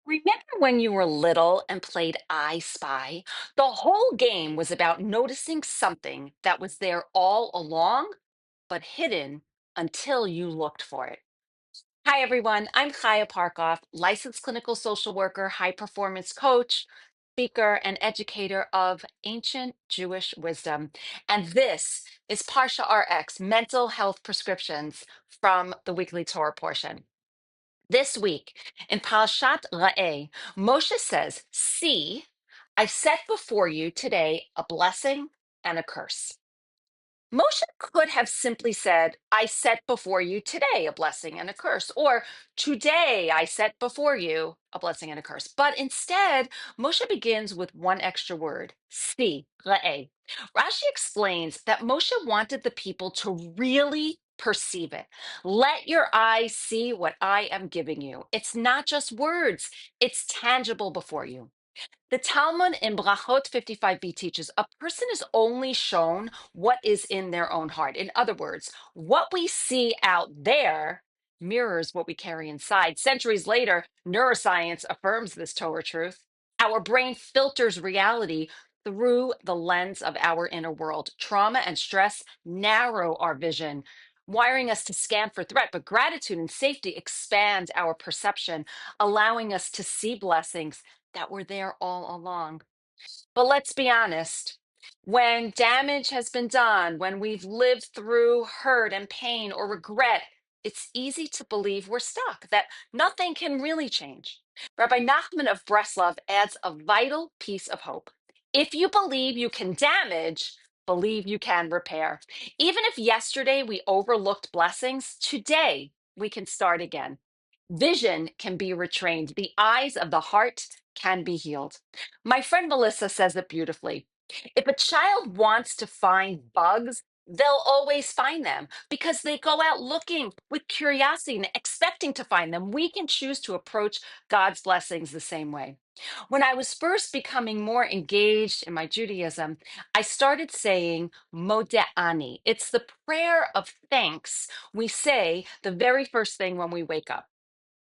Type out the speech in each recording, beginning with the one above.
Remember when you were little and played I Spy? The whole game was about noticing something that was there all along, but hidden until you looked for it. Hi, everyone. I'm Chaya Parkoff, licensed clinical social worker, high performance coach, speaker, and educator of ancient Jewish wisdom. And this is ParshaRx mental health prescriptions from the weekly Torah portion. This week in Parshat Re'eh, Moshe says, "See, I set before you today a blessing and a curse." Moshe could have simply said, "I set before you today a blessing and a curse," or "Today I set before you a blessing and a curse." But instead, Moshe begins with one extra word, "si," re'eh. Rashi explains that Moshe wanted the people to really perceive it. Let your eyes see what I am giving you. It's not just words, it's tangible before you. The Talmud in Brachot 55b teaches a person is only shown what is in their own heart. In other words, what we see out there mirrors what we carry inside. Centuries later, neuroscience affirms this Torah truth. Our brain filters reality through the lens of our inner world. Trauma and stress narrow our vision, wiring us to scan for threat, but gratitude and safety expand our perception, allowing us to see blessings that were there all along. But let's be honest. When damage has been done, when we've lived through hurt and pain or regret, it's easy to believe we're stuck, that nothing can really change. Rabbi Nachman of Breslov adds a vital piece of hope. If you believe you can damage, believe you can repair. Even if yesterday we overlooked blessings, today we can start again. Vision can be retrained. The eyes of the heart can be healed. My friend Melissa says it beautifully. If a child wants to find bugs, they'll always find them because they go out looking with curiosity and expecting to find them. We can choose to approach God's blessings the same way. When I was first becoming more engaged in my Judaism, I started saying Mode'ani. It's the prayer of thanks we say the very first thing when we wake up.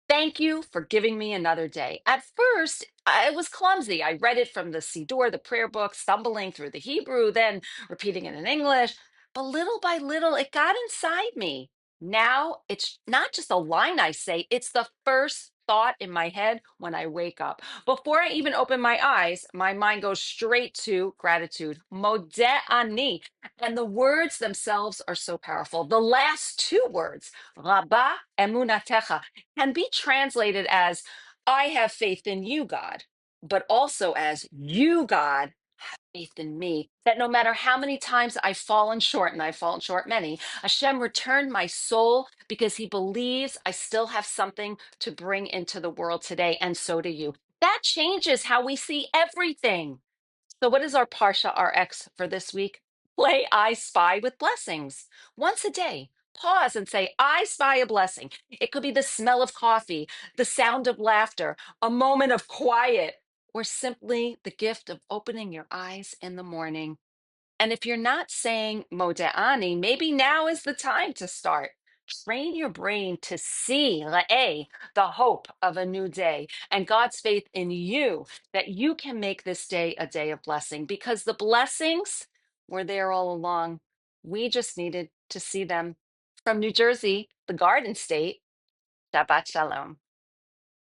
Thank you for giving me another day. At first, I was clumsy. I read it from the Siddur, the prayer book, stumbling through the Hebrew, then repeating it in English. But little by little, it got inside me. Now it's not just a line I say, it's the first thought in my head when I wake up. Before I even open my eyes, my mind goes straight to gratitude. Modeh ani. And the words themselves are so powerful. The last two words, Rabba emunatecha, can be translated as I have faith in you, God, but also as you, God, have faith in me. That no matter how many times I've fallen short, and I've fallen short many, Hashem returned my soul because he believes I still have something to bring into the world today, and so do you. That changes how we see everything. So, what is our Parsha RX for this week? Play I Spy with blessings once a day. Pause and say, I spy a blessing. It could be the smell of coffee, the sound of laughter, a moment of quiet, or simply the gift of opening your eyes in the morning. And if you're not saying Moda'ani, maybe now is the time to start. Train your brain to see Re'eh, the hope of a new day, and God's faith in you that you can make this day a day of blessing because the blessings were there all along. We just needed to see them. From New Jersey, the Garden State, Shabbat Shalom.